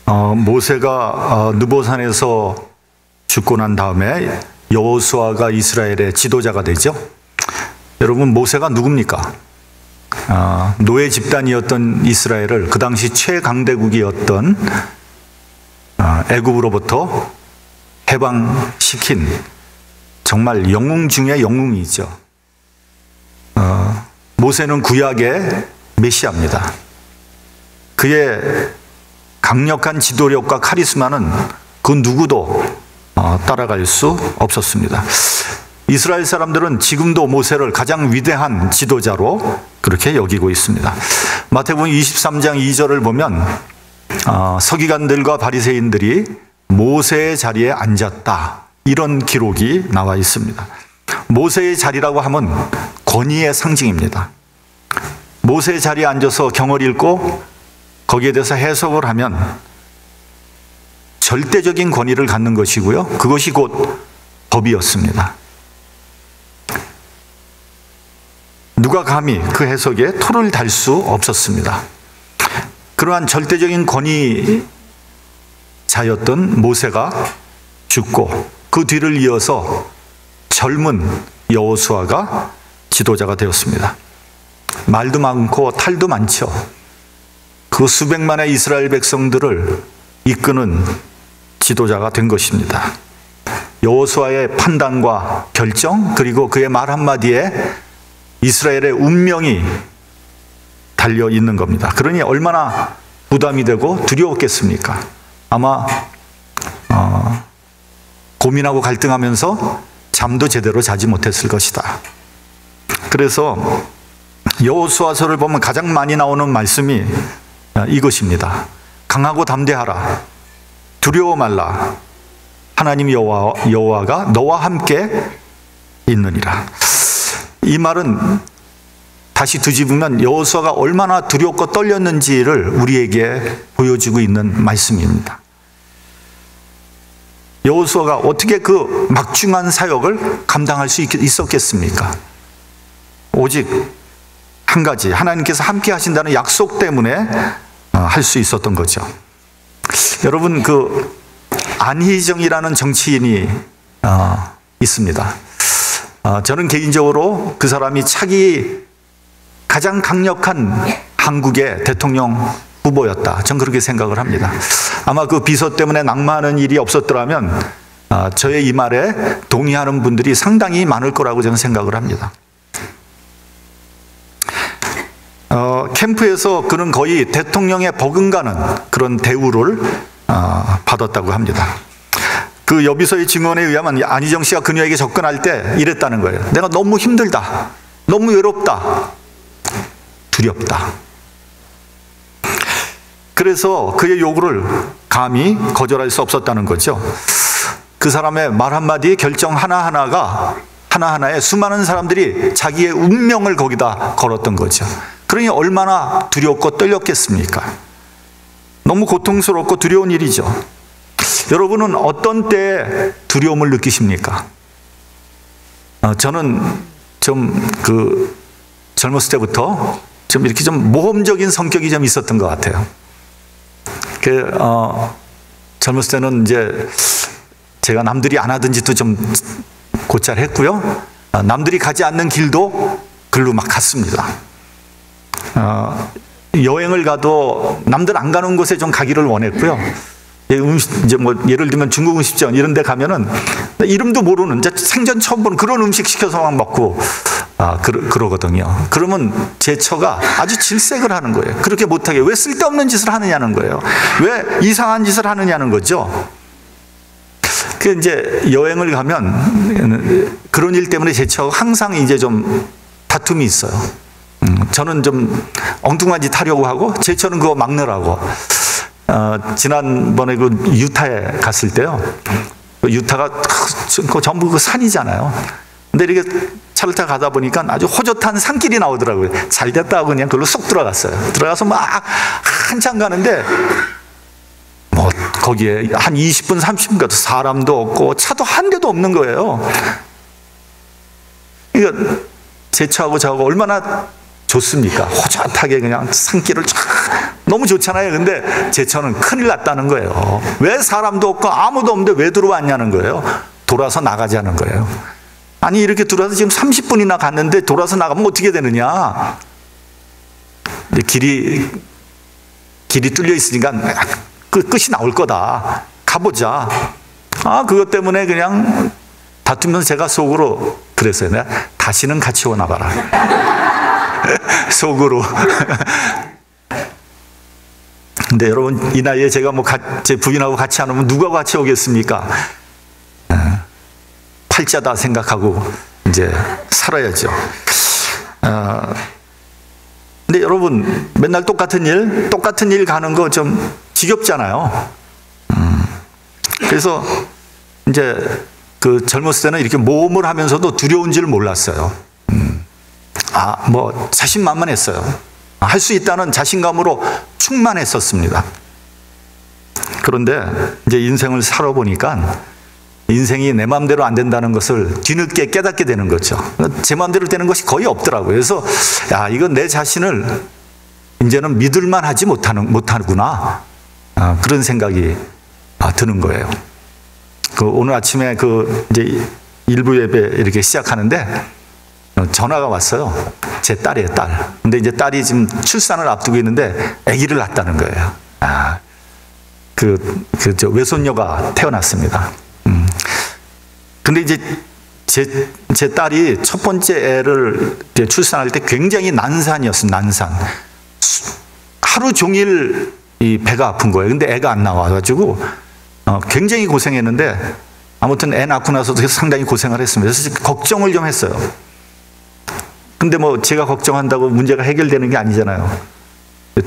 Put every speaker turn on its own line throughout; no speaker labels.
모세가 느보산에서 죽고 난 다음에 여호수아가 이스라엘의 지도자가 되죠. 여러분, 모세가 누굽니까? 노예 집단이었던 이스라엘을 그 당시 최강대국이었던 애굽으로부터 해방시킨 정말 영웅 중의 영웅이죠. 모세는 구약의 메시아입니다. 그의 강력한 지도력과 카리스마는 그 누구도 따라갈 수 없었습니다. 이스라엘 사람들은 지금도 모세를 가장 위대한 지도자로 그렇게 여기고 있습니다. 마태복음 23장 2절을 보면 서기관들과 바리새인들이 모세의 자리에 앉았다, 이런 기록이 나와 있습니다. 모세의 자리라고 하면 권위의 상징입니다. 모세의 자리에 앉아서 경을 읽고 거기에 대해서 해석을 하면 절대적인 권위를 갖는 것이고요, 그것이 곧 법이었습니다. 누가 감히 그 해석에 토를 달 수 없었습니다. 그러한 절대적인 권위자였던 모세가 죽고 그 뒤를 이어서 젊은 여호수아가 지도자가 되었습니다. 말도 많고 탈도 많죠. 그 수백만의 이스라엘 백성들을 이끄는 지도자가 된 것입니다. 여호수아의 판단과 결정, 그리고 그의 말 한마디에 이스라엘의 운명이 달려 있는 겁니다. 그러니 얼마나 부담이 되고 두려웠겠습니까? 아마 고민하고 갈등하면서 잠도 제대로 자지 못했을 것이다. 그래서 여호수아서를 보면 가장 많이 나오는 말씀이 이것입니다. 강하고 담대하라. 두려워 말라. 하나님 여호와가 너와 함께 있느니라. 이 말은 다시 뒤집으면 여호수아가 얼마나 두렵고 떨렸는지를 우리에게 보여주고 있는 말씀입니다. 여호수아가 어떻게 그 막중한 사역을 감당할 수 있었겠습니까? 오직 한 가지, 하나님께서 함께 하신다는 약속 때문에 할 수 있었던 거죠. 여러분, 그 안희정이라는 정치인이 있습니다. 저는 개인적으로 그 사람이 차기 가장 강력한 한국의 대통령 후보였다, 전 그렇게 생각을 합니다. 아마 그 비서 때문에 낙마하는 일이 없었더라면 저의 이 말에 동의하는 분들이 상당히 많을 거라고 저는 생각을 합니다. 캠프에서 그는 거의 대통령에 버금가는 그런 대우를 받았다고 합니다. 그 여비서의 증언에 의하면 안희정 씨가 그녀에게 접근할 때 이랬다는 거예요. 내가 너무 힘들다, 너무 외롭다, 두렵다. 그래서 그의 요구를 감히 거절할 수 없었다는 거죠. 그 사람의 말 한마디, 결정 하나하나에 수많은 사람들이 자기의 운명을 거기다 걸었던 거죠. 그러니 얼마나 두렵고 떨렸겠습니까? 너무 고통스럽고 두려운 일이죠. 여러분은 어떤 때에 두려움을 느끼십니까? 저는 좀 젊었을 때부터 좀 이렇게 좀 모험적인 성격이 좀 있었던 것 같아요. 젊었을 때는 이제 제가 남들이 안 하던 짓도 좀 곧잘 했고요. 남들이 가지 않는 길도 글로 막 갔습니다. 여행을 가도 남들 안 가는 곳에 좀 가기를 원했고요. 이제 뭐 예를 들면 중국 음식점 이런 데 가면은 이름도 모르는, 이제 생전 처음 보는 그런 음식 시켜서 막 먹고 그러거든요. 그러면 제 처가 아주 질색을 하는 거예요. 그렇게 못하게 왜 쓸데없는 짓을 하느냐는 거예요. 왜 이상한 짓을 하느냐는 거죠. 그 이제 여행을 가면 그런 일 때문에 제 처가 항상 이제 좀 다툼이 있어요. 저는 좀 엉뚱한 짓 하려고 하고 제 처는 그거 막느라고. 지난번에 그 유타에 갔을 때요. 유타가 전부 그 산이잖아요. 근데 이렇게 차를 타고 가다 보니까 아주 호젓한 산길이 나오더라고요. 잘 됐다고 그냥 그걸로 쏙 들어갔어요. 들어가서 막 한참 가는데 뭐 거기에 한 20분, 30분 가도 사람도 없고 차도 한 대도 없는 거예요. 그러니까 제 차하고 저하고 얼마나 좋습니까? 호젓하게 그냥 산길을 쫙 너무 좋잖아요. 근데 제천은 큰일 났다는 거예요. 왜 사람도 없고 아무도 없는데 왜 들어왔냐는 거예요. 돌아서 나가자는 거예요. 아니 이렇게 들어와서 지금 30분이나 갔는데 돌아서 나가면 어떻게 되느냐. 근데 길이 뚫려 있으니까 끝이 나올 거다. 가보자. 그것 때문에 그냥 다투면서 제가 속으로 그랬어요. 내가 다시는 같이 오나 봐라. 속으로. 근데 여러분 이 나이에 제가 제 부인하고 같이 안 오면 누가 같이 오겠습니까? 팔자다 생각하고 이제 살아야죠. 근데 여러분 맨날 똑같은 일 가는 거 좀 지겹잖아요. 그래서 이제 그 젊었을 때는 이렇게 모험을 하면서도 두려운 줄 몰랐어요. 뭐 자신만만했어요. 할 수 있다는 자신감으로 충만했었습니다. 그런데 이제 인생을 살아보니까 인생이 내 마음대로 안 된다는 것을 뒤늦게 깨닫게 되는 거죠. 제 마음대로 되는 것이 거의 없더라고요. 그래서 이건 내 자신을 이제는 믿을만 하지 못하구나. 그런 생각이 드는 거예요. 오늘 아침에 이제 일부 예배 이렇게 시작하는데 전화가 왔어요. 제 딸이에요, 딸. 근데 이제 딸이 지금 출산을 앞두고 있는데 아기를 낳았다는 거예요. 저 외손녀가 태어났습니다. 근데 이제 제 딸이 첫 번째 애를 출산할 때 굉장히 난산이었어요, 난산. 하루 종일 이 배가 아픈 거예요. 근데 애가 안 나와가지고 굉장히 고생했는데 아무튼 애 낳고 나서도 상당히 고생을 했습니다. 그래서 걱정을 좀 했어요. 근데 뭐 제가 걱정한다고 문제가 해결되는 게 아니잖아요.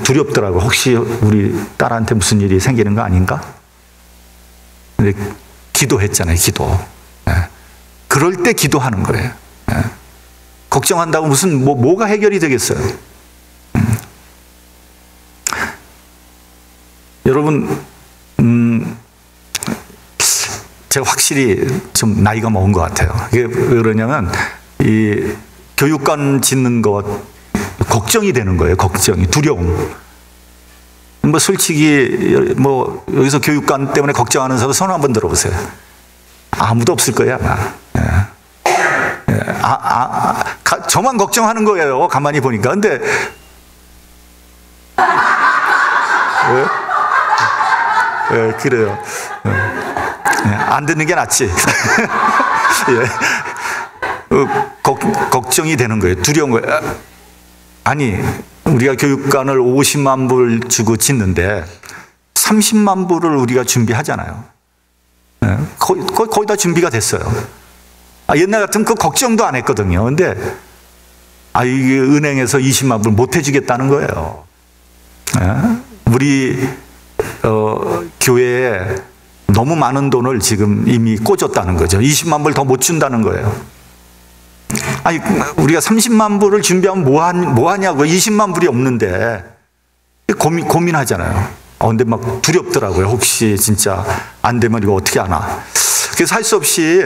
두렵더라고. 혹시 우리 딸한테 무슨 일이 생기는 거 아닌가? 근데 기도했잖아요, 기도. 그럴 때 기도하는 거예요. 걱정한다고 무슨 뭐가 해결이 되겠어요? 여러분, 제가 확실히 좀 나이가 먹은 것 같아요. 이게 왜 그러냐면 이 교육관 짓는 것 걱정이 되는 거예요. 걱정이, 두려움. 뭐 솔직히 뭐 여기서 교육관 때문에 걱정하는 사람 손 한번 들어보세요. 아무도 없을 거예요, 아마. 저만 걱정하는 거예요. 가만히 보니까. 근데 그래요. 안 듣는 게 낫지. 걱정이 되는 거예요. 두려운 거예요. 아니, 우리가 교육관을 50만 불 주고 짓는데 30만 불을 우리가 준비하잖아요. 거의 다 준비가 됐어요. 옛날 같으면 그 걱정도 안 했거든요. 근데 이게 은행에서 20만 불 못 해주겠다는 거예요. 우리 교회에 너무 많은 돈을 지금 이미 꽂았다는 거죠. 20만 불 더 못 준다는 거예요. 우리가 30만 불을 준비하면 뭐 하냐고. 20만 불이 없는데 고민하잖아요. 근데 막 두렵더라고요. 혹시 진짜 안 되면 이거 어떻게 하나. 그래서 할 수 없이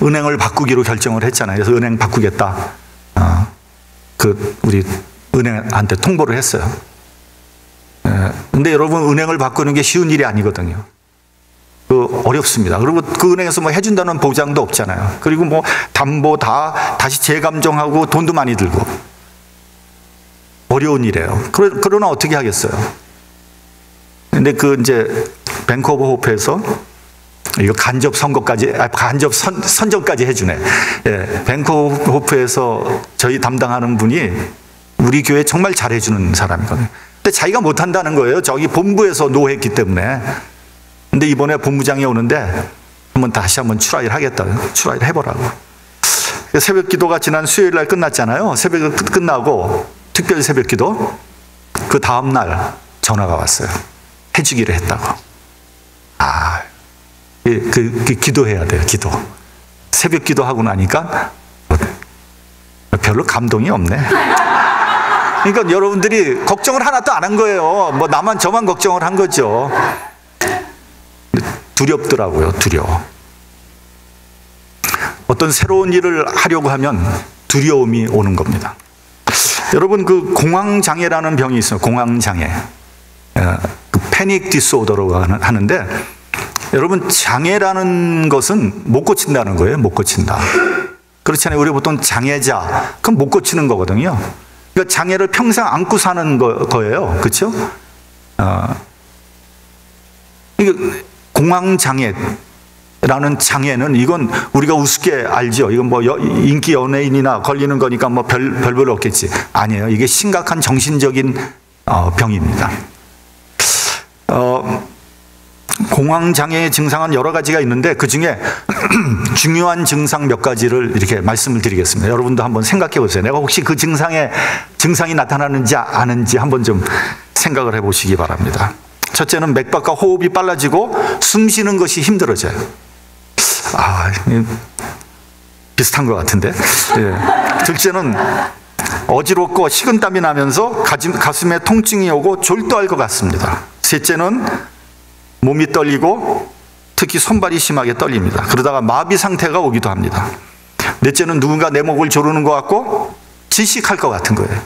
은행을 바꾸기로 결정을 했잖아요. 그래서 은행 바꾸겠다. 우리 은행한테 통보를 했어요. 근데 여러분, 은행을 바꾸는 게 쉬운 일이 아니거든요. 어렵습니다. 그리고 그 은행에서 뭐 해준다는 보장도 없잖아요. 그리고 뭐 담보 다시 재감정하고 돈도 많이 들고. 어려운 일이에요. 그러나 어떻게 하겠어요? 근데 이제 뱅크 오브 호프에서 이거 간접 선정까지 해주네. 뱅크 오브 호프에서 저희 담당하는 분이 우리 교회 정말 잘해주는 사람이거든요. 근데 자기가 못한다는 거예요. 저기 본부에서 노했기 때문에. 근데 이번에 본부장이 오는데 다시 한번 트라이를 하겠다. 트라이를 해보라고. 새벽 기도가 지난 수요일 날 끝났잖아요. 새벽 끝나고 특별 새벽 기도. 그 다음 날 전화가 왔어요. 해주기로 했다고. 기도해야 돼요. 기도. 새벽 기도하고 나니까 별로 감동이 없네. 그러니까 여러분들이 걱정을 하나도 안 한 거예요. 뭐 저만 걱정을 한 거죠. 두렵더라고요. 두려워. 어떤 새로운 일을 하려고 하면 두려움이 오는 겁니다. 여러분, 그 공황장애라는 병이 있어요. 공황장애. 그 패닉 디스오더라고 하는데, 여러분, 장애라는 것은 못 고친다는 거예요. 못 고친다. 그렇잖아요. 우리 보통 장애자, 그럼 못 고치는 거거든요. 그러니까 장애를 평생 안고 사는 거예요. 그렇죠? 공황장애라는 장애는, 이건 우리가 우습게 알죠. 이건 뭐 인기 연예인이나 걸리는 거니까 뭐 별별 없겠지. 아니에요. 이게 심각한 정신적인 병입니다. 공황장애의 증상은 여러 가지가 있는데, 그 중에 중요한 증상 몇 가지를 이렇게 말씀을 드리겠습니다. 여러분도 한번 생각해 보세요. 내가 혹시 그 증상이 나타나는지 아는지 한번 좀 생각을 해 보시기 바랍니다. 첫째는 맥박과 호흡이 빨라지고 숨 쉬는 것이 힘들어져요. 비슷한 것 같은데. 예. 둘째는 어지럽고 식은땀이 나면서 가슴에 통증이 오고 졸도할 것 같습니다. 셋째는 몸이 떨리고 특히 손발이 심하게 떨립니다. 그러다가 마비 상태가 오기도 합니다. 넷째는 누군가 내 목을 조르는 것 같고 질식할 것 같은 거예요.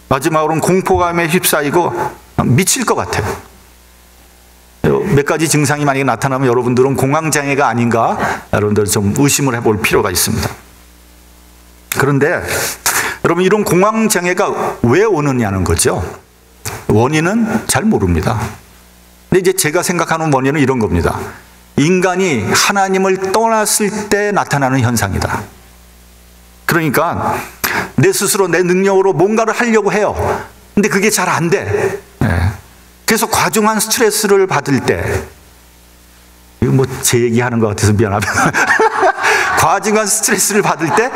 마지막으로는 공포감에 휩싸이고 미칠 것 같아요. 몇 가지 증상이 만약에 나타나면 여러분들은 공황장애가 아닌가, 여러분들 좀 의심을 해볼 필요가 있습니다. 그런데 여러분, 이런 공황장애가 왜 오느냐는 거죠. 원인은 잘 모릅니다. 근데 이제 제가 생각하는 원인은 이런 겁니다. 인간이 하나님을 떠났을 때 나타나는 현상이다. 그러니까 내 스스로 내 능력으로 뭔가를 하려고 해요. 근데 그게 잘 안 돼. 그래서 과중한 스트레스를 받을 때, 이거 뭐 제 얘기하는 것 같아서 미안합니다. 과중한 스트레스를 받을 때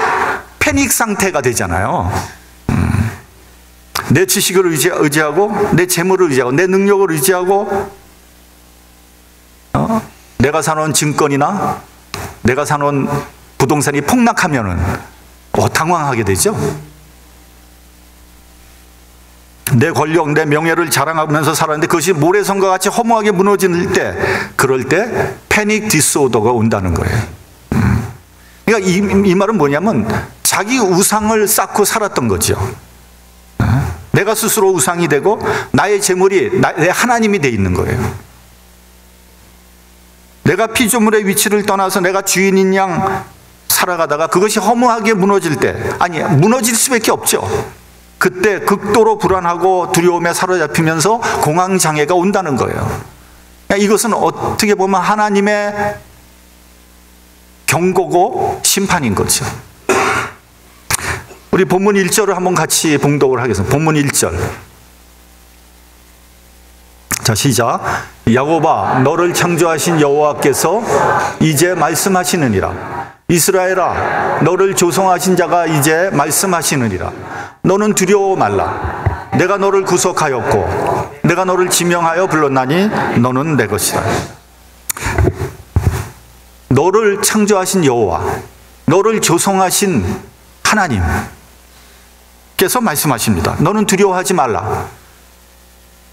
패닉 상태가 되잖아요. 내 지식을 의지하고, 내 재물을 의지하고, 내 능력을 의지하고, 내가 사놓은 증권이나 내가 사놓은 부동산이 폭락하면은 당황하게 되죠. 내 권력, 내 명예를 자랑하면서 살았는데 그것이 모래성과 같이 허무하게 무너질 때, 그럴 때 패닉 디스오더가 온다는 거예요. 그러니까 이 말은 뭐냐면 자기 우상을 쌓고 살았던 거죠. 내가 스스로 우상이 되고 나의 재물이 내 하나님이 돼 있는 거예요. 내가 피조물의 위치를 떠나서 내가 주인인 양 살아가다가 그것이 허무하게 무너질 때, 아니 무너질 수밖에 없죠. 그때 극도로 불안하고 두려움에 사로잡히면서 공황장애가 온다는 거예요. 이것은 어떻게 보면 하나님의 경고고 심판인 거죠. 우리 본문 1절을 한번 같이 봉독을 하겠습니다. 본문 1절. 자, 시작. 야곱아, 너를 창조하신 여호와께서 이제 말씀하시느니라. 이스라엘아, 너를 조성하신 자가 이제 말씀하시느니라. 너는 두려워 말라. 내가 너를 구속하였고 내가 너를 지명하여 불렀나니 너는 내 것이다. 너를 창조하신 여호와, 너를 조성하신 하나님께서 말씀하십니다. 너는 두려워하지 말라.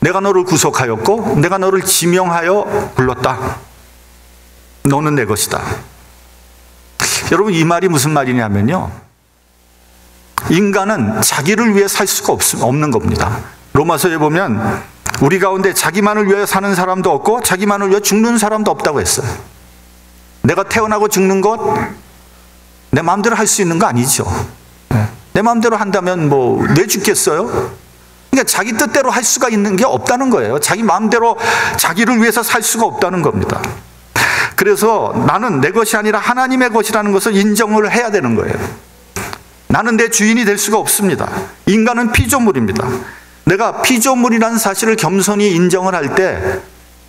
내가 너를 구속하였고 내가 너를 지명하여 불렀다. 너는 내 것이다. 여러분, 이 말이 무슨 말이냐면요, 인간은 자기를 위해 살 수가 없는 겁니다. 로마서에 보면 우리 가운데 자기만을 위해 사는 사람도 없고 자기만을 위해 죽는 사람도 없다고 했어요. 내가 태어나고 죽는 것 내 마음대로 할 수 있는 거 아니죠. 내 마음대로 한다면 뭐 왜 죽겠어요? 그러니까 자기 뜻대로 할 수가 있는 게 없다는 거예요. 자기 마음대로 자기를 위해서 살 수가 없다는 겁니다. 그래서 나는 내 것이 아니라 하나님의 것이라는 것을 인정을 해야 되는 거예요. 나는 내 주인이 될 수가 없습니다. 인간은 피조물입니다. 내가 피조물이라는 사실을 겸손히 인정을 할 때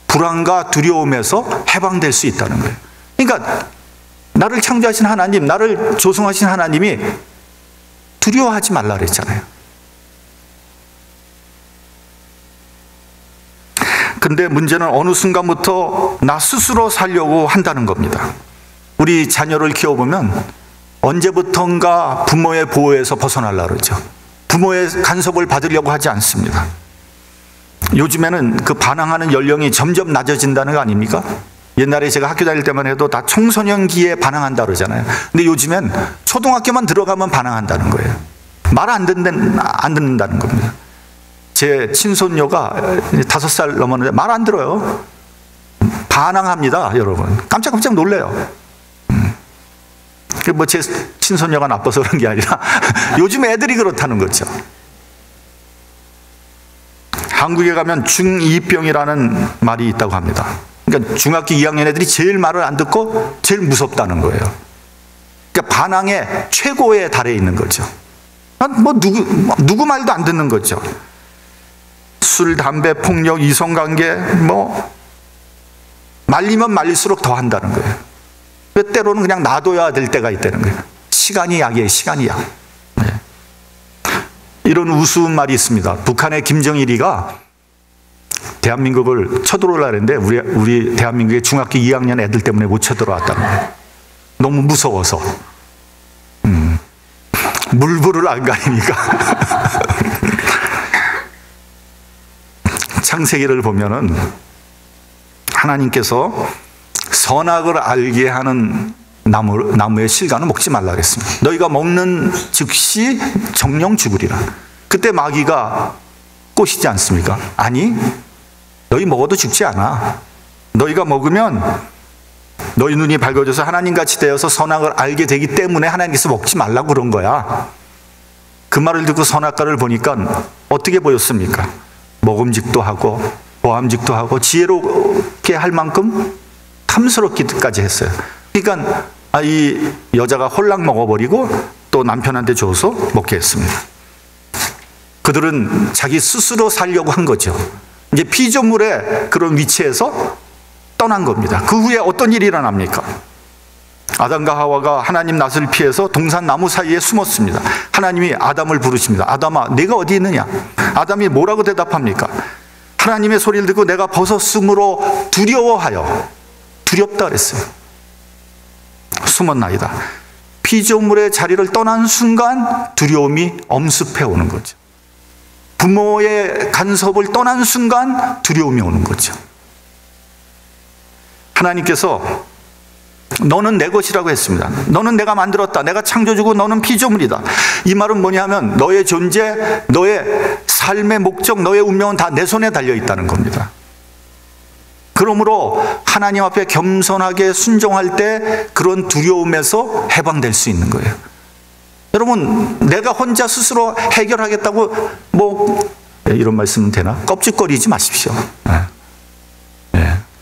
불안과 두려움에서 해방될 수 있다는 거예요. 그러니까 나를 창조하신 하나님, 나를 조성하신 하나님이 두려워하지 말라 그랬잖아요. 근데 문제는 어느 순간부터 나 스스로 살려고 한다는 겁니다. 우리 자녀를 키워보면 언제부턴가 부모의 보호에서 벗어나려고 그러죠. 부모의 간섭을 받으려고 하지 않습니다. 요즘에는 그 반항하는 연령이 점점 낮아진다는 거 아닙니까? 옛날에 제가 학교 다닐 때만 해도 다 청소년기에 반항한다 그러잖아요. 근데 요즘엔 초등학교만 들어가면 반항한다는 거예요. 말 안 듣는다는 겁니다. 제 친손녀가 5살 넘었는데 말 안 들어요. 반항합니다, 여러분. 깜짝깜짝 놀래요. 뭐 제 친손녀가 나빠서 그런 게 아니라 요즘 애들이 그렇다는 거죠. 한국에 가면 중2병이라는 말이 있다고 합니다. 그러니까 중학교 2학년 애들이 제일 말을 안 듣고 제일 무섭다는 거예요. 그러니까 반항의 최고에 달해 있는 거죠. 뭐 누구 말도 안 듣는 거죠. 술, 담배, 폭력, 이성관계, 뭐 말리면 말릴수록 더 한다는 거예요. 때로는 그냥 놔둬야 될 때가 있다는 거예요. 시간이 약이에요. 시간이 약. 네. 이런 우스운 말이 있습니다. 북한의 김정일이가 대한민국을 쳐들어오려고 했는데 우리 대한민국의 중학교 2학년 애들 때문에 못 쳐들어왔다는 거예요. 너무 무서워서. 물불을 안 가리니까. 창세기를 보면은 하나님께서 선악을 알게 하는 나무의 실과는 먹지 말라 그랬습니다. 너희가 먹는 즉시 정령 죽으리라. 그때 마귀가 꼬시지 않습니까? 아니, 너희 먹어도 죽지 않아. 너희가 먹으면 너희 눈이 밝아져서 하나님같이 되어서 선악을 알게 되기 때문에 하나님께서 먹지 말라고 그런 거야. 그 말을 듣고 선악과를 보니까 어떻게 보였습니까? 먹음직도 하고 보암직도 하고 지혜롭게 할 만큼 탐스럽기까지 했어요. 그러니까 이 여자가 홀랑 먹어버리고 또 남편한테 줘서 먹게 했습니다. 그들은 자기 스스로 살려고 한 거죠. 이제 피조물의 그런 위치에서 떠난 겁니다. 그 후에 어떤 일이 일어납니까? 아담과 하와가 하나님 낯을 피해서 동산 나무 사이에 숨었습니다. 하나님이 아담을 부르십니다. 아담아, 내가 어디 있느냐? 아담이 뭐라고 대답합니까? 하나님의 소리를 듣고 내가 벗었으므로 두려워하여. 두렵다 그랬어요. 숨었나이다. 피조물의 자리를 떠난 순간 두려움이 엄습해 오는 거죠. 부모의 간섭을 떠난 순간 두려움이 오는 거죠. 하나님께서 너는 내 것이라고 했습니다. 너는 내가 만들었다. 내가 창조주고 너는 피조물이다. 이 말은 뭐냐면 너의 존재, 너의 삶의 목적, 너의 운명은 다 내 손에 달려있다는 겁니다. 그러므로 하나님 앞에 겸손하게 순종할 때 그런 두려움에서 해방될 수 있는 거예요. 여러분, 내가 혼자 스스로 해결하겠다고 이런 말씀은 되나? 껍질거리지 마십시오.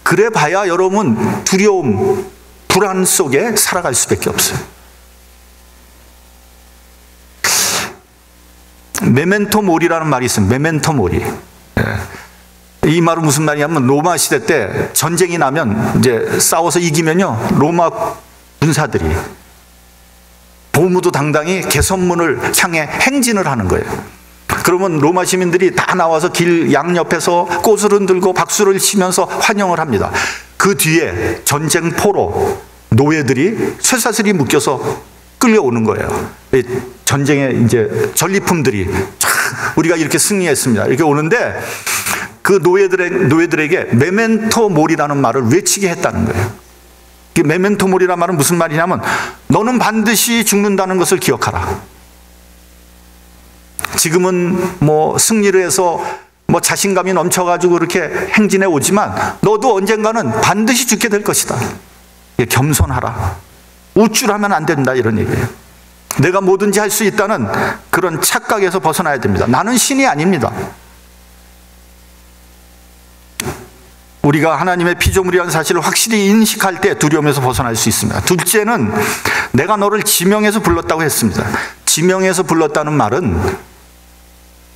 그래 봐야 여러분 두려움, 불안 속에 살아갈 수밖에 없어요. 메멘토 모리라는 말이 있습니다. 메멘토 모리. 이 말은 무슨 말이냐면 로마 시대 때 전쟁이 나면 이제 싸워서 이기면요, 로마 군사들이 보무도 당당히 개선문을 향해 행진을 하는 거예요. 그러면 로마 시민들이 다 나와서 길 양옆에서 꽃을 흔들고 박수를 치면서 환영을 합니다. 그 뒤에 전쟁포로 노예들이 쇠사슬이 묶여서 끌려오는 거예요. 전쟁의 이제 전리품들이 우리가 이렇게 승리했습니다. 이렇게 오는데 그 노예들에게 메멘토 모리라는 말을 외치게 했다는 거예요. 메멘토 모리라는 말은 무슨 말이냐면 너는 반드시 죽는다는 것을 기억하라. 지금은 승리를 해서 자신감이 넘쳐가지고 그렇게 행진해 오지만 너도 언젠가는 반드시 죽게 될 것이다. 겸손하라. 우쭐하면 안 된다, 이런 얘기예요. 내가 뭐든지 할 수 있다는 그런 착각에서 벗어나야 됩니다. 나는 신이 아닙니다. 우리가 하나님의 피조물이라는 사실을 확실히 인식할 때 두려움에서 벗어날 수 있습니다. 둘째는 내가 너를 지명해서 불렀다고 했습니다. 지명해서 불렀다는 말은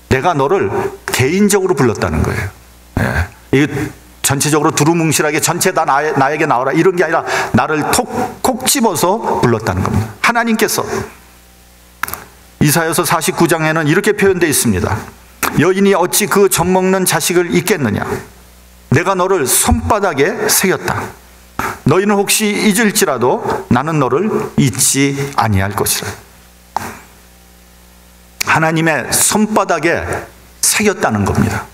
내가 너를 개인적으로 불렀다는 거예요. 이 전체적으로 두루뭉실하게 전체 다 나에게 나오라 이런 게 아니라 나를 콕 집어서 불렀다는 겁니다. 하나님께서 이사야서 49장에는 이렇게 표현되어 있습니다. 여인이 어찌 그 젖먹는 자식을 잊겠느냐. 내가 너를 손바닥에 새겼다. 너희는 혹시 잊을지라도 나는 너를 잊지 아니할 것이라. 하나님의 손바닥에 새겼다는 겁니다.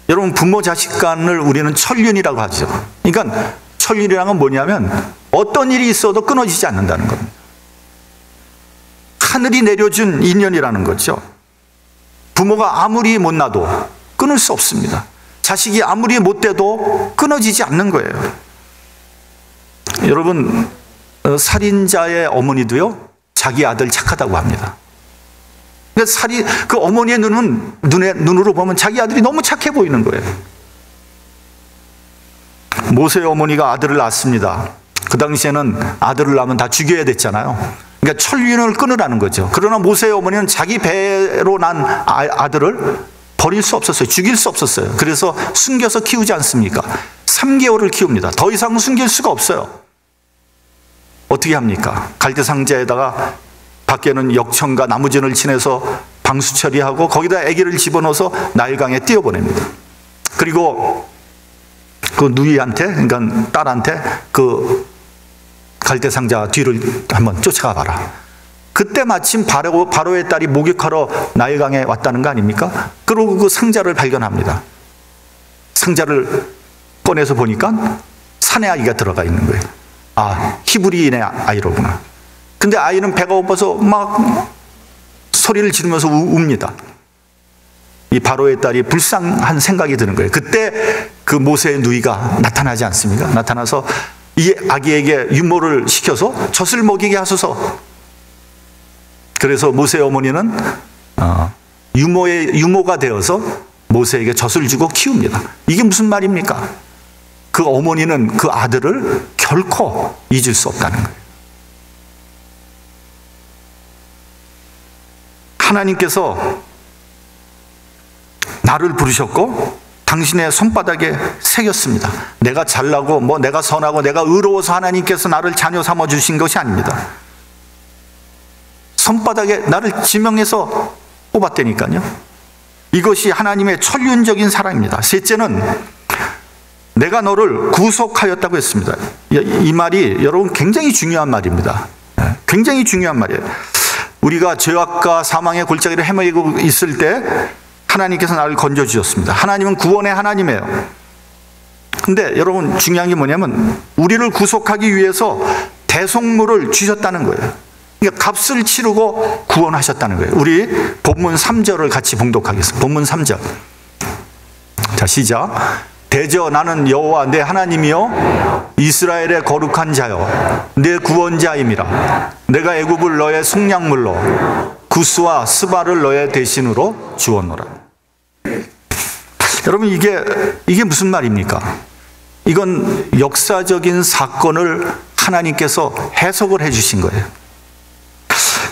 여러분, 부모 자식 간을 우리는 천륜이라고 하죠. 그러니까 천륜이란 건 뭐냐면 어떤 일이 있어도 끊어지지 않는다는 겁니다. 하늘이 내려준 인연이라는 거죠. 부모가 아무리 못나도 끊을 수 없습니다. 자식이 아무리 못돼도 끊어지지 않는 거예요. 여러분, 살인자의 어머니도요, 자기 아들 착하다고 합니다. 그 어머니의 눈으로 보면 자기 아들이 너무 착해 보이는 거예요. 모세의 어머니가 아들을 낳았습니다. 그 당시에는 아들을 낳으면 다 죽여야 됐잖아요. 그러니까 천륜을 끊으라는 거죠. 그러나 모세의 어머니는 자기 배로 난 아들을 버릴 수 없었어요. 죽일 수 없었어요. 그래서 숨겨서 키우지 않습니까? 3개월을 키웁니다. 더 이상 숨길 수가 없어요. 어떻게 합니까? 갈대 상자에다가 밖에는 역청과 나무진을 치내서 방수 처리하고 거기다 아기를 집어넣어서 나일강에 띄워보냅니다. 그리고 그 누이한테, 그러니까 딸한테 그 갈대 상자 뒤를 한번 쫓아가 봐라. 그때 마침 바로의 딸이 목욕하러 나일강에 왔다는 거 아닙니까? 그리고 그 상자를 발견합니다. 상자를 꺼내서 보니까 사내 아이가 들어가 있는 거예요. 아, 히브리인의 아이로구나. 근데 아이는 배가 고파서 막 소리를 지르면서 웁니다. 이 바로의 딸이 불쌍한 생각이 드는 거예요. 그때 그 모세의 누이가 나타나지 않습니까? 나타나서 이 아기에게 유모를 시켜서 젖을 먹이게 하소서. 그래서 모세의 어머니는 유모가 되어서 모세에게 젖을 주고 키웁니다. 이게 무슨 말입니까? 그 어머니는 그 아들을 결코 잊을 수 없다는 거예요. 하나님께서 나를 부르셨고 당신의 손바닥에 새겼습니다. 내가 잘나고 내가 선하고 내가 의로워서 하나님께서 나를 자녀 삼아 주신 것이 아닙니다. 손바닥에 나를 지명해서 뽑았다니까요. 이것이 하나님의 천륜적인 사랑입니다. 셋째는 내가 너를 구속하였다고 했습니다. 이 말이 여러분 굉장히 중요한 말입니다. 굉장히 중요한 말이에요. 우리가 죄악과 사망의 골짜기를 헤매고 있을 때 하나님께서 나를 건져주셨습니다. 하나님은 구원의 하나님이에요. 근데 여러분 중요한 게 뭐냐면 우리를 구속하기 위해서 대속물을 주셨다는 거예요. 그러니까 값을 치르고 구원하셨다는 거예요. 우리 본문 3절을 같이 봉독하겠습니다. 본문 3절. 자, 시작. 대저 나는 여호와 내 하나님이요 이스라엘의 거룩한 자요 내 구원자임이라. 내가 애굽을 너의 속량물로 구스와 스바를 너의 대신으로 주었노라. 여러분 이게 무슨 말입니까? 이건 역사적인 사건을 하나님께서 해석을 해 주신 거예요.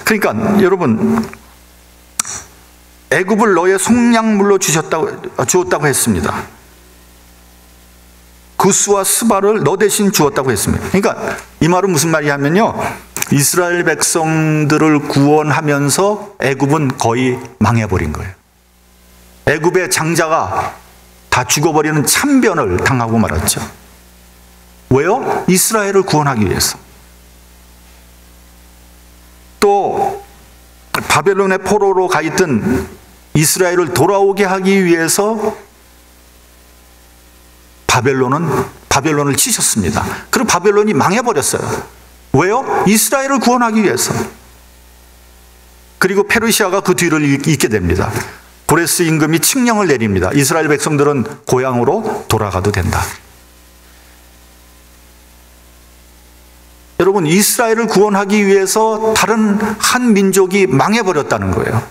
그러니까 여러분 애굽을 너의 속량물로 주었다고 했습니다. 구스와 스바를 너 대신 주었다고 했습니다. 그러니까 이 말은 무슨 말이냐면요, 이스라엘 백성들을 구원하면서 애굽은 거의 망해버린 거예요. 애굽의 장자가 다 죽어버리는 참변을 당하고 말았죠. 왜요? 이스라엘을 구원하기 위해서. 또 바벨론의 포로로 가 있던 이스라엘을 돌아오게 하기 위해서 바벨론을 치셨습니다. 그리고 바벨론이 망해버렸어요. 왜요? 이스라엘을 구원하기 위해서. 그리고 페르시아가 그 뒤를 잇게 됩니다. 고레스 임금이 칙령을 내립니다. 이스라엘 백성들은 고향으로 돌아가도 된다. 여러분, 이스라엘을 구원하기 위해서 다른 한 민족이 망해버렸다는 거예요.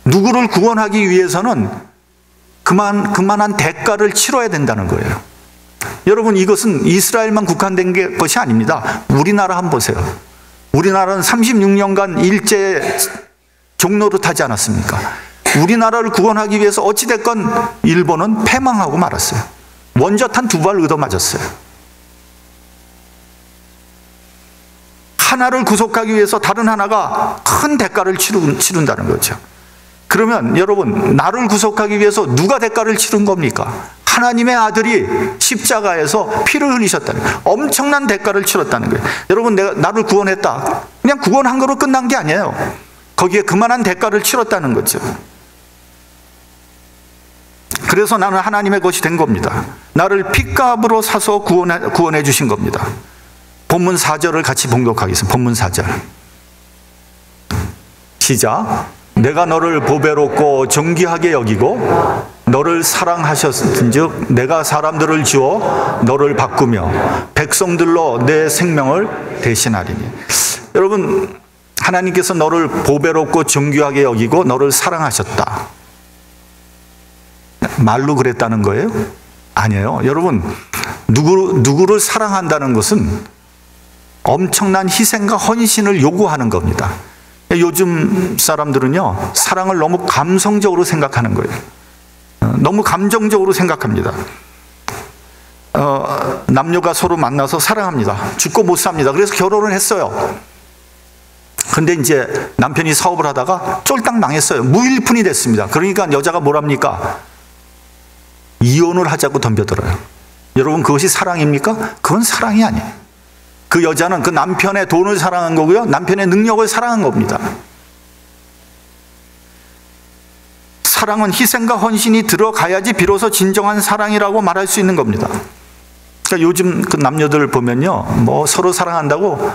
누구를 구원하기 위해서는 그만한 대가를 치러야 된다는 거예요. 여러분, 이것은 이스라엘만 국한된 것이 아닙니다. 우리나라 한번 보세요. 우리나라는 36년간 일제 종로를 타지 않았습니까? 우리나라를 구원하기 위해서 어찌됐건 일본은 패망하고 말았어요. 원자탄 2발 얻어맞았어요. 하나를 구속하기 위해서 다른 하나가 큰 대가를 치른다는 거죠. 그러면 여러분, 나를 구속하기 위해서 누가 대가를 치른 겁니까? 하나님의 아들이 십자가에서 피를 흘리셨다는 거예요. 엄청난 대가를 치렀다는 거예요. 여러분, 나를 구원했다. 그냥 구원한 거로 끝난 게 아니에요. 거기에 그만한 대가를 치렀다는 거죠. 그래서 나는 하나님의 것이 된 겁니다. 나를 핏값으로 사서 구원해 주신 겁니다. 본문 4절을 같이 봉독하겠습니다. 본문 4절. 시작. 내가 너를 보배롭고 존귀하게 여기고 너를 사랑하셨은즉 내가 사람들을 주어 너를 바꾸며 백성들로 내 생명을 대신하리니. 여러분, 하나님께서 너를 보배롭고 존귀하게 여기고 너를 사랑하셨다. 말로 그랬다는 거예요? 아니에요. 여러분, 누구를 사랑한다는 것은 엄청난 희생과 헌신을 요구하는 겁니다. 요즘 사람들은요, 사랑을 너무 감성적으로 생각하는 거예요. 너무 감정적으로 생각합니다. 남녀가 서로 만나서 사랑합니다. 죽고 못 삽니다. 그래서 결혼을 했어요. 근데 이제 남편이 사업을 하다가 쫄딱 망했어요. 무일푼이 됐습니다. 그러니까 여자가 뭐랍니까? 이혼을 하자고 덤벼들어요. 여러분, 그것이 사랑입니까? 그건 사랑이 아니에요. 그 여자는 그 남편의 돈을 사랑한 거고요, 남편의 능력을 사랑한 겁니다. 사랑은 희생과 헌신이 들어가야지 비로소 진정한 사랑이라고 말할 수 있는 겁니다. 그러니까 요즘 그 남녀들 보면요, 뭐 서로 사랑한다고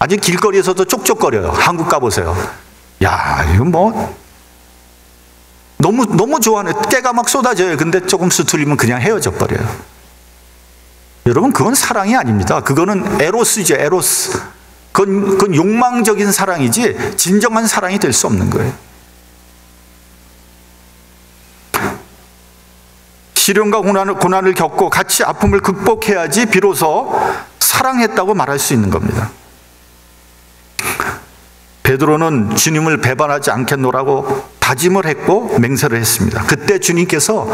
아주 길거리에서도 쪽쪽거려요. 한국 가보세요. 야, 이거 뭐 너무 좋아하네. 깨가 막 쏟아져요. 근데 조금 수틀리면 그냥 헤어져 버려요. 여러분, 그건 사랑이 아닙니다. 그거는 에로스죠, 에로스. 그건 욕망적인 사랑이지 진정한 사랑이 될 수 없는 거예요. 시련과 고난을 겪고 같이 아픔을 극복해야지 비로소 사랑했다고 말할 수 있는 겁니다. 베드로는 주님을 배반하지 않겠노라고 다짐을 했고 맹세를 했습니다. 그때 주님께서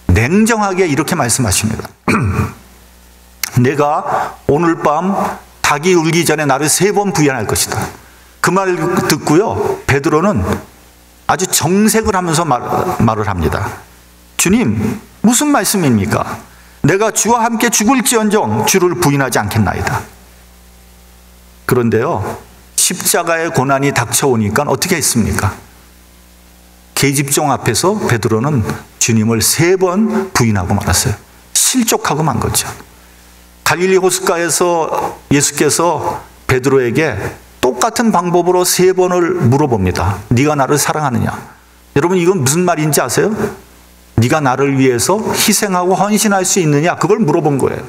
냉정하게 이렇게 말씀하십니다. 내가 오늘 밤 닭이 울기 전에 나를 3번 부인할 것이다. 그 말을 듣고요, 베드로는 아주 정색을 하면서 말을 합니다. 주님, 무슨 말씀입니까? 내가 주와 함께 죽을지언정 주를 부인하지 않겠나이다. 그런데요, 십자가의 고난이 닥쳐오니까 어떻게 했습니까? 계집종 앞에서 베드로는 주님을 3번 부인하고 말았어요. 실족하고 만 거죠. 갈릴리 호숫가에서 예수께서 베드로에게 똑같은 방법으로 3번을 물어봅니다. 네가 나를 사랑하느냐? 여러분, 이건 무슨 말인지 아세요? 네가 나를 위해서 희생하고 헌신할 수 있느냐? 그걸 물어본 거예요.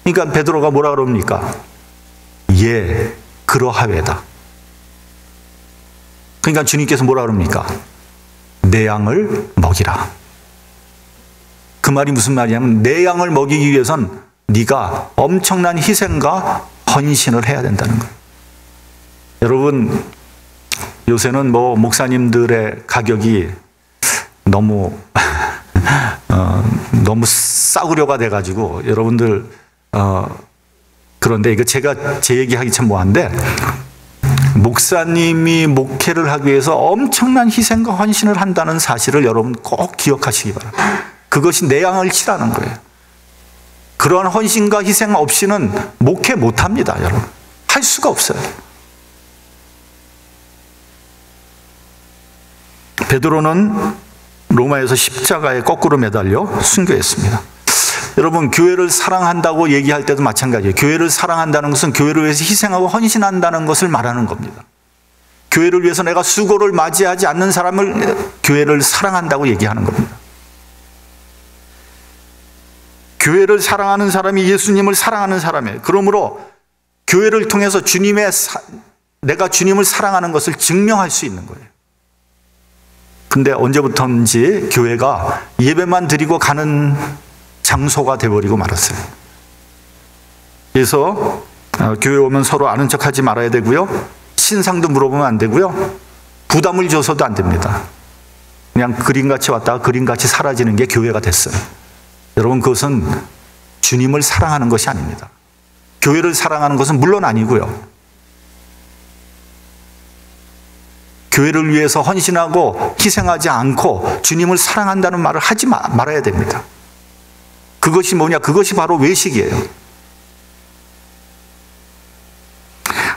그러니까 베드로가 뭐라 그럽니까? 예, 그러하외다. 그러니까 주님께서 뭐라 그럽니까? 내 양을 먹이라. 그 말이 무슨 말이냐면, 내 양을 먹이기 위해선 네가 엄청난 희생과 헌신을 해야 된다는 거예요. 여러분, 요새는 뭐 목사님들의 가격이 너무 너무 싸구려가 돼가지고 여러분들 그런데 이거 제가 제 얘기하기 참 뭐한데, 목사님이 목회를 하기 위해서 엄청난 희생과 헌신을 한다는 사실을 여러분 꼭 기억하시기 바랍니다. 그것이 내 양을 치라는 거예요. 그러한 헌신과 희생 없이는 목회 못합니다, 여러분. 할 수가 없어요. 베드로는 로마에서 십자가에 거꾸로 매달려 순교했습니다. 여러분, 교회를 사랑한다고 얘기할 때도 마찬가지예요. 교회를 사랑한다는 것은 교회를 위해서 희생하고 헌신한다는 것을 말하는 겁니다. 교회를 위해서 내가 수고를 맞이하지 않는 사람을 교회를 사랑한다고 얘기하는 겁니다. 교회를 사랑하는 사람이 예수님을 사랑하는 사람이에요. 그러므로 교회를 통해서 내가 주님을 사랑하는 것을 증명할 수 있는 거예요. 근데 언제부터인지 교회가 예배만 드리고 가는 장소가 되어버리고 말았어요. 그래서 교회 오면 서로 아는 척하지 말아야 되고요, 신상도 물어보면 안 되고요, 부담을 줘서도 안 됩니다. 그냥 그림같이 왔다가 그림같이 사라지는 게 교회가 됐어요. 여러분, 그것은 주님을 사랑하는 것이 아닙니다. 교회를 사랑하는 것은 물론 아니고요, 교회를 위해서 헌신하고 희생하지 않고 주님을 사랑한다는 말을 하지 말아야 됩니다. 그것이 뭐냐? 그것이 바로 외식이에요.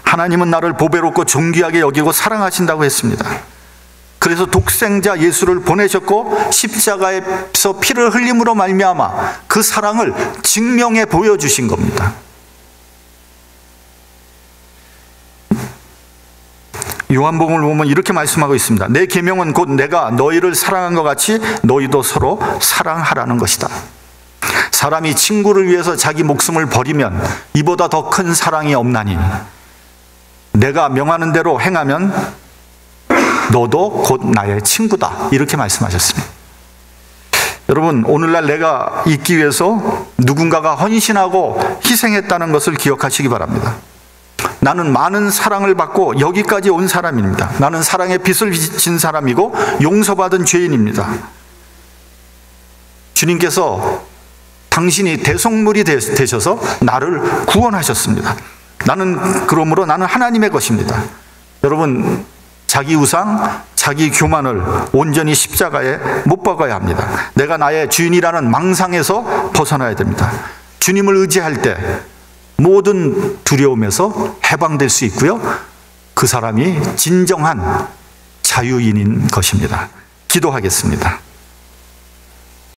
하나님은 나를 보배롭고 존귀하게 여기고 사랑하신다고 했습니다. 그래서 독생자 예수를 보내셨고 십자가에서 피를 흘림으로 말미암아 그 사랑을 증명해 보여주신 겁니다. 요한복음을 보면 이렇게 말씀하고 있습니다. 내 계명은 곧 내가 너희를 사랑한 것 같이 너희도 서로 사랑하라는 것이다. 사람이 친구를 위해서 자기 목숨을 버리면 이보다 더 큰 사랑이 없나니 내가 명하는 대로 행하면 너도 곧 나의 친구다. 이렇게 말씀하셨습니다. 여러분, 오늘날 내가 있기 위해서 누군가가 헌신하고 희생했다는 것을 기억하시기 바랍니다. 나는 많은 사랑을 받고 여기까지 온 사람입니다. 나는 사랑의 빚을 진 사람이고 용서받은 죄인입니다. 주님께서 당신이 대속물이 되셔서 나를 구원하셨습니다. 그러므로 나는 하나님의 것입니다. 여러분, 자기 우상, 자기 교만을 온전히 십자가에 못 박아야 합니다. 내가 나의 주인이라는 망상에서 벗어나야 됩니다. 주님을 의지할 때 모든 두려움에서 해방될 수 있고요. 그 사람이 진정한 자유인인 것입니다. 기도하겠습니다.